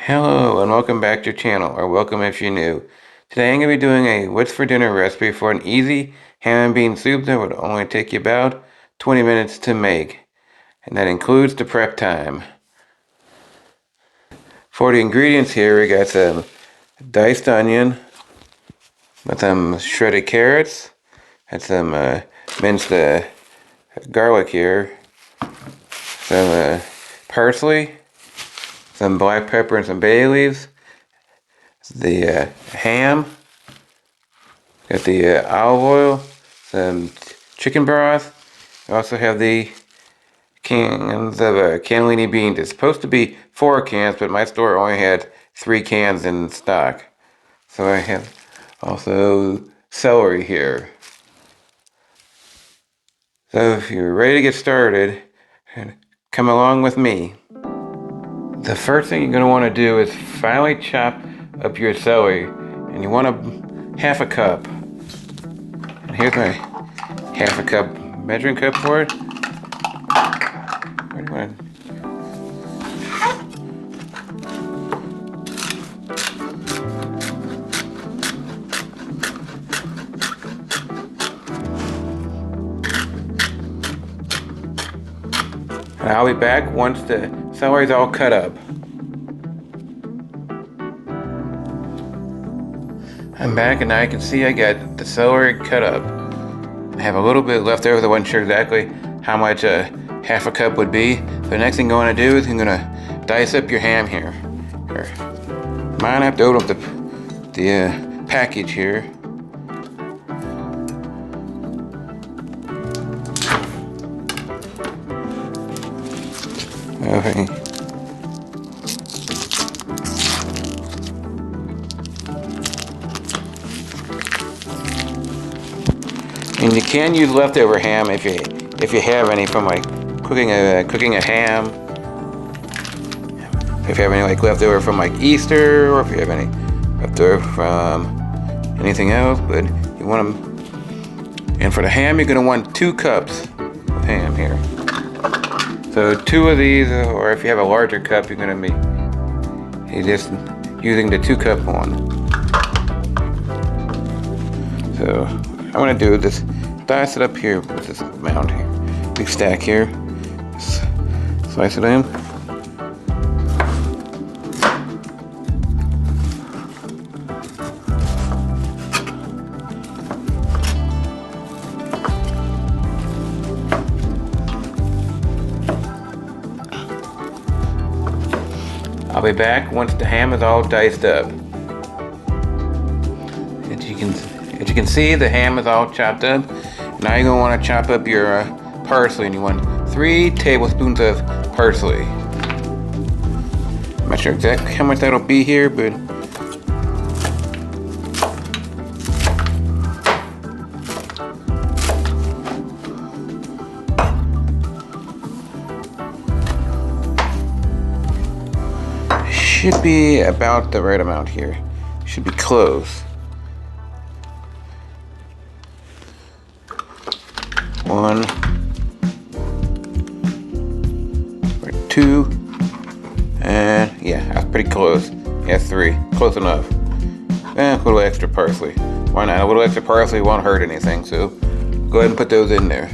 Hello and welcome back to your channel, or welcome if you're new. Today I'm going to be doing a what's for dinner recipe for an easy ham and bean soup that would only take you about 20 minutes to make. And that includes the prep time. For the ingredients here, we got some diced onion, with some shredded carrots, and some minced garlic here, some parsley, some black pepper and some bay leaves, the ham, got the olive oil, some chicken broth. I also have the cans of cannellini beans. It's supposed to be 4 cans, but my store only had 3 cans in stock. So I have also celery here. So if you're ready to get started, come along with me. The first thing you're going to want to do is finely chop up your celery, and you want half a cup. And here's my half a cup measuring cup for it. Where do you want And I'll be back once the celery's all cut up. I'm back, and now you can see I got the celery cut up. I have a little bit left over. I wasn't sure exactly how much half a cup would be. The next thing I'm going to do is I'm going to dice up your ham here. Mine, I have to open up the package here. Okay. And you can use leftover ham if you have any from like cooking a ham. If you have any like leftover from like Easter, or if you have any leftover from anything else, but you want them. And for the ham, you're gonna want 2 cups of ham here. So 2 of these, or if you have a larger cup, you're gonna be just using the 2-cup one. So I'm gonna do this. Dice it up here with this amount here. Big stack here. Slice it in. I'll be back once the ham is all diced up. As you can see, the ham is all chopped up. Now you're going to want to chop up your parsley, and you want 3 tablespoons of parsley. I'm not sure exactly how much that'll be here, but should be about the right amount here. Should be close. 1 or 2, and yeah, that's pretty close. Yeah, 3, close enough. A little extra parsley. Why not? A little extra parsley won't hurt anything, so go ahead and put those in there.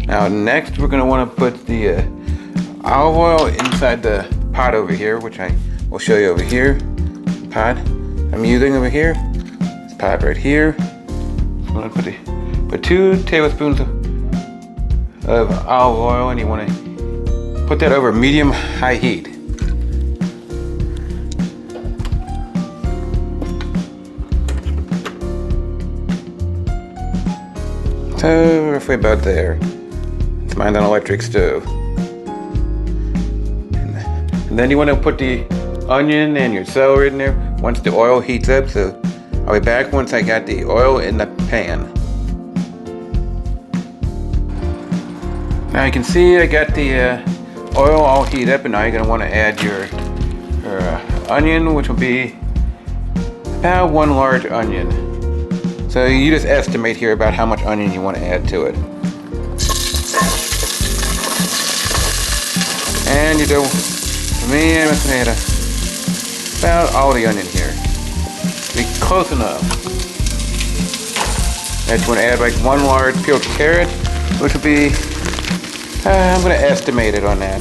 Now next, we're going to want to put the olive oil inside the pot over here, which I will show you over here. The pot I'm using over here. This pot right here. I'm going to put 2 tablespoons of olive oil, and you want to put that over medium-high heat. So roughly about there. It's mine's on an electric stove. And then you want to put the onion and your celery in there once the oil heats up. So I'll be back once I got the oil in the pan. Now you can see I got the oil all heated up, and now you're going to want to add your onion, which will be about 1 large onion. So you just estimate here about how much onion you want to add to it. And you do, for me and my tomato, about all the onion here. Be close enough. Next, you want to add like one large peeled carrot, which would be, I'm going to estimate it on that.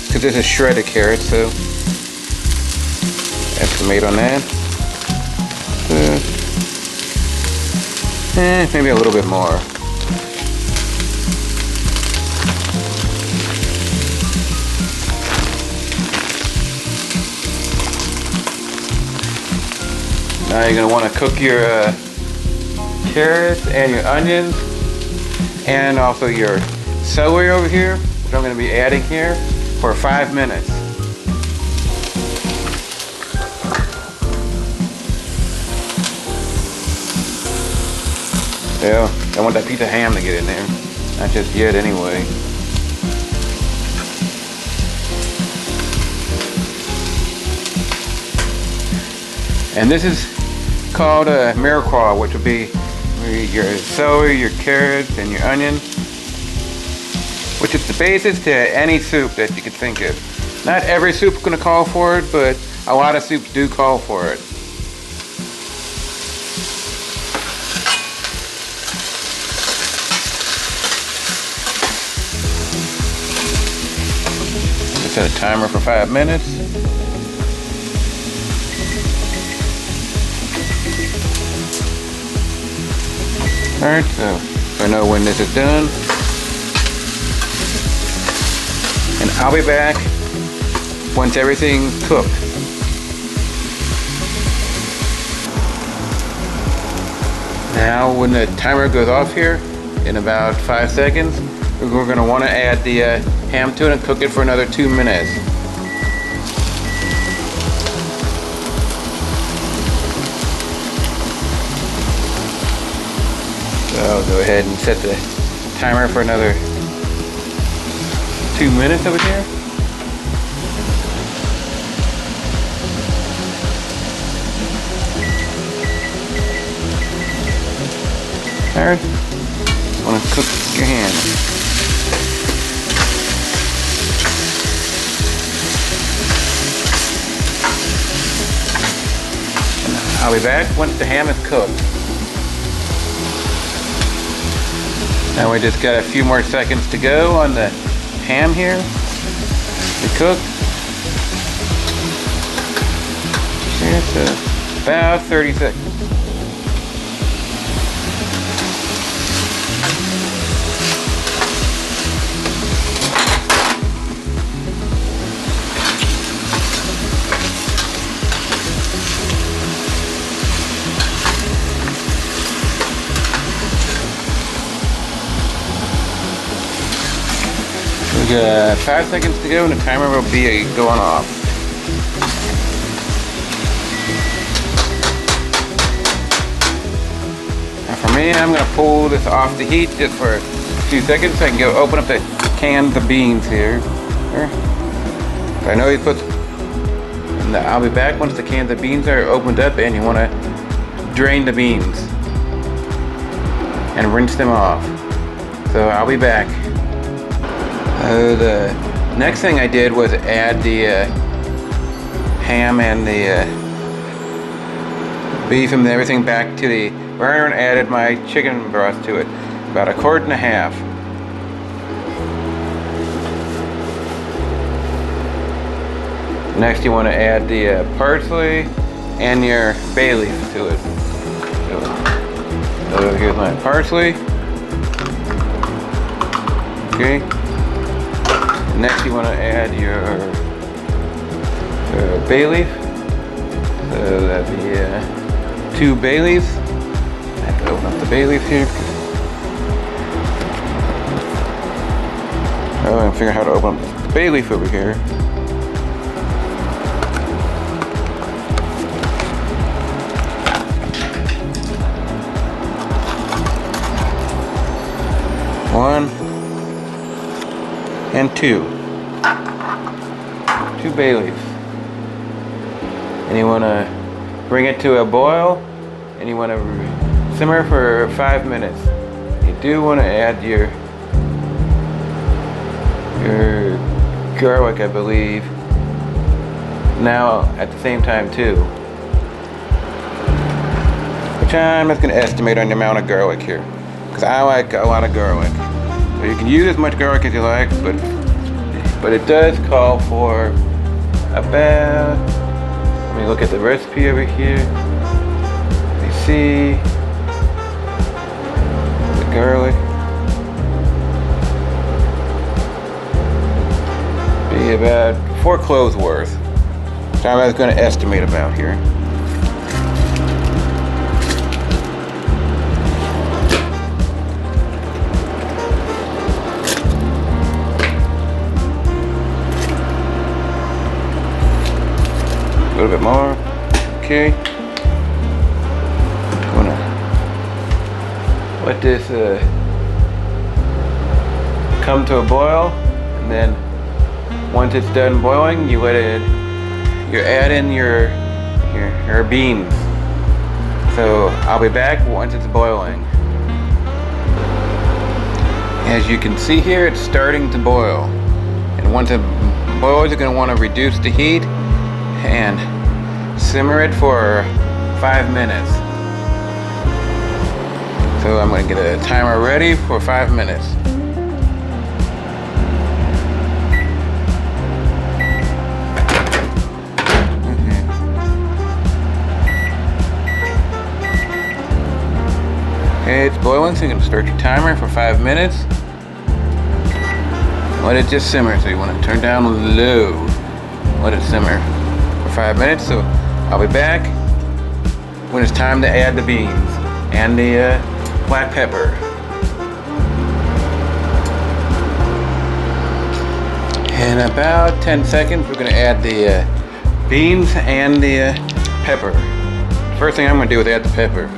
Because this is shredded carrot, so estimate on that. Maybe a little bit more. Now you're going to want to cook your carrots and your onions and also your celery over here, which I'm going to be adding here, for 5 minutes. Yeah, I want that piece of ham to get in there. Not just yet anyway. And this is called a mirepoix, which will be your celery, your carrots, and your onion, which is the basis to any soup that you could think of. Not every soup is going to call for it, but a lot of soups do call for it. Set a timer for 5 minutes. Alright, so I know when this is done. And I'll be back once everything's cooked. Now when the timer goes off here, in about 5 seconds, we're going to want to add the ham to it and cook it for another 2 minutes. So I'll go ahead and set the timer for another 2 minutes over here. Alright, want to cook your ham. I'll be back once the ham is cooked. Now we just got a few more seconds to go on the ham here to cook. It's about 30 seconds. We got 5 seconds to go and the timer will be going off. Now for me, I'm going to pull this off the heat just for a few seconds so I can go open up the cans of beans here. I know you put, and I'll be back once the cans of beans are opened up, and you want to drain the beans and rinse them off. So I'll be back. The next thing I did was add the ham and the beef and everything back to the burner and added my chicken broth to it. About 1.5 quarts. Next you want to add the parsley and your bay leaf to it. So here's my parsley. Okay. Next you want to add your bay leaf. So that'd be 2 bay leaves. I have to open up the bay leaf here. Oh, I'm figuring out how to open up the bay leaf over here. One and 2 bay leaves. And you want to bring it to a boil and you want to simmer for 5 minutes. You do want to add your garlic, I believe, now at the same time too. Which I'm just going to estimate on the amount of garlic here, because I like a lot of garlic. So you can use as much garlic as you like, but it does call for about, let me look at the recipe over here. You see the garlic. Be about 4 cloves worth. So I was going to estimate about here. A little bit more. Okay. Gonna let this come to a boil, and then once it's done boiling, you add in your beans. So I'll be back once it's boiling. As you can see here, it's starting to boil. And once it boils, you're going to want to reduce the heat and simmer it for 5 minutes. So I'm going to get a timer ready for 5 minutes. Okay, it's boiling, so you're going to start your timer for 5 minutes. Let it just simmer, so you want to turn down low. Let it simmer for 5 minutes, so I'll be back when it's time to add the beans and the black pepper. In about 10 seconds, we're going to add the beans and the pepper. First thing I'm going to do is add the pepper.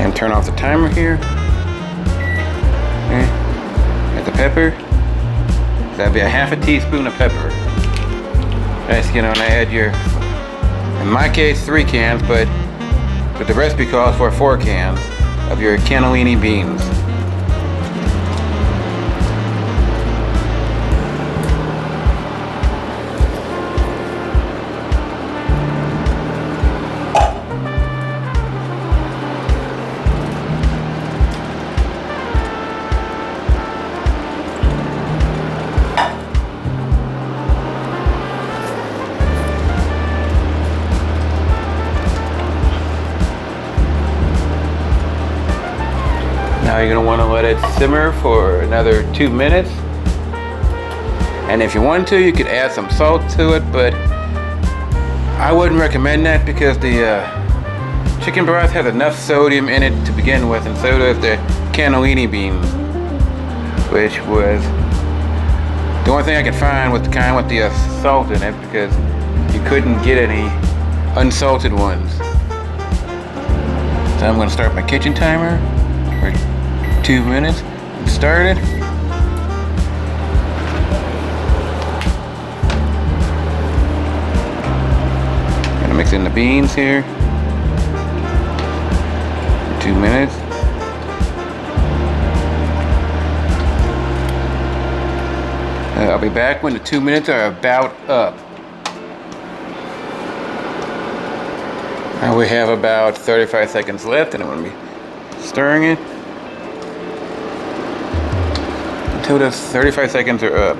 And turn off the timer here. Okay. Add the pepper. That'd be a half a teaspoon of pepper. Nice, you know, and I add your, in my case, 3 cans, but the recipe calls for 4 cans of your cannellini beans. Now you're going to want to let it simmer for another 2 minutes. And if you want to, you could add some salt to it, but I wouldn't recommend that because the chicken broth has enough sodium in it to begin with, and so does the cannellini beans, which was the only thing I could find with the kind with the salt in it, because you couldn't get any unsalted ones. So I'm going to start my kitchen timer for 2 minutes and start it. Gonna mix in the beans here for 2 minutes. I'll be back when the 2 minutes are about up. Now we have about 35 seconds left, and I'm going to be stirring it until the 35 seconds are up,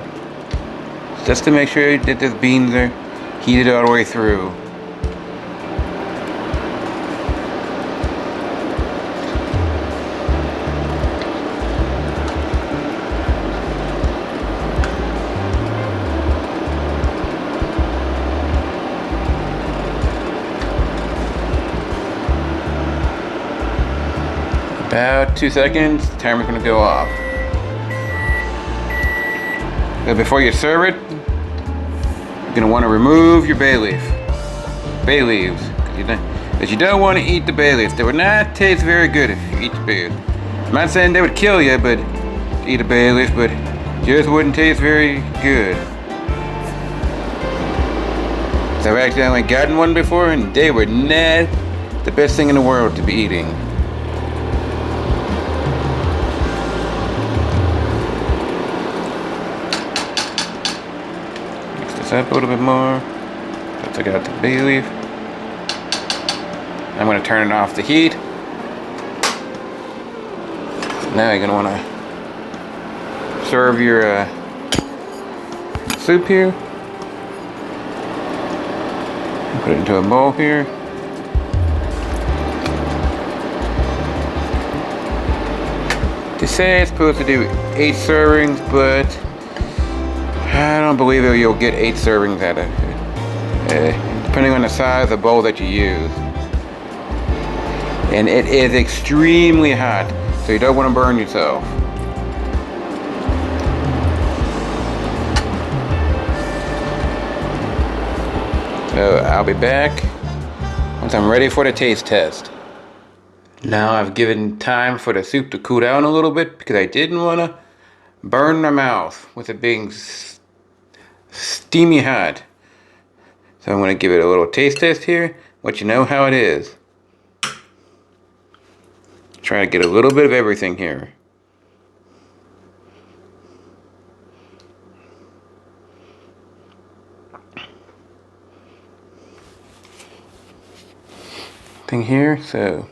just to make sure that the beans are heated all the way through. About 2 seconds, the timer's going to go off. Now before you serve it, you're going to want to remove your bay leaves. Because you don't want to eat the bay leaves. They would not taste very good if you eat the bay leaves. I'm not saying they would kill you, but eat a bay leaf, but just wouldn't taste very good. So I've accidentally gotten one before, and they were not the best thing in the world to be eating. Mix this up a little bit more. Take out the bay leaf. I'm going to turn it off the heat. Now you're going to want to serve your soup here. Put it into a bowl here. They say it's supposed to do 8 servings, but I don't believe you'll get 8 servings out of it, depending on the size of the bowl that you use. And it is extremely hot, so you don't want to burn yourself. So I'll be back once I'm ready for the taste test. Now I've given time for the soup to cool down a little bit because I didn't want to burn my mouth with it being steamy hot. So I'm going to give it a little taste test here, let you know how it is. Try to get a little bit of everything here. Thing here, so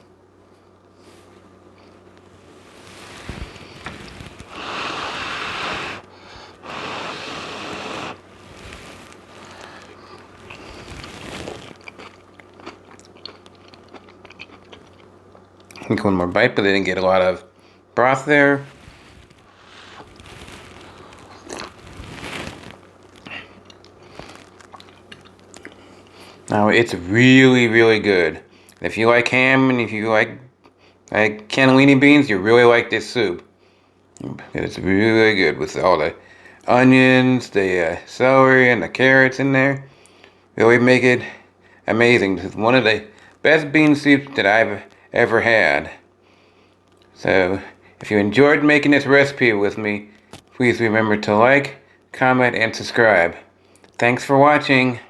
take one more bite, but I didn't get a lot of broth there. Now it's really, really good. If you like ham and if you like cannellini beans, you really like this soup. It's really good with all the onions, the celery, and the carrots in there. Really make it amazing. It's one of the best bean soups that I've ever had. So, if you enjoyed making this recipe with me, please remember to like, comment, and subscribe. Thanks for watching.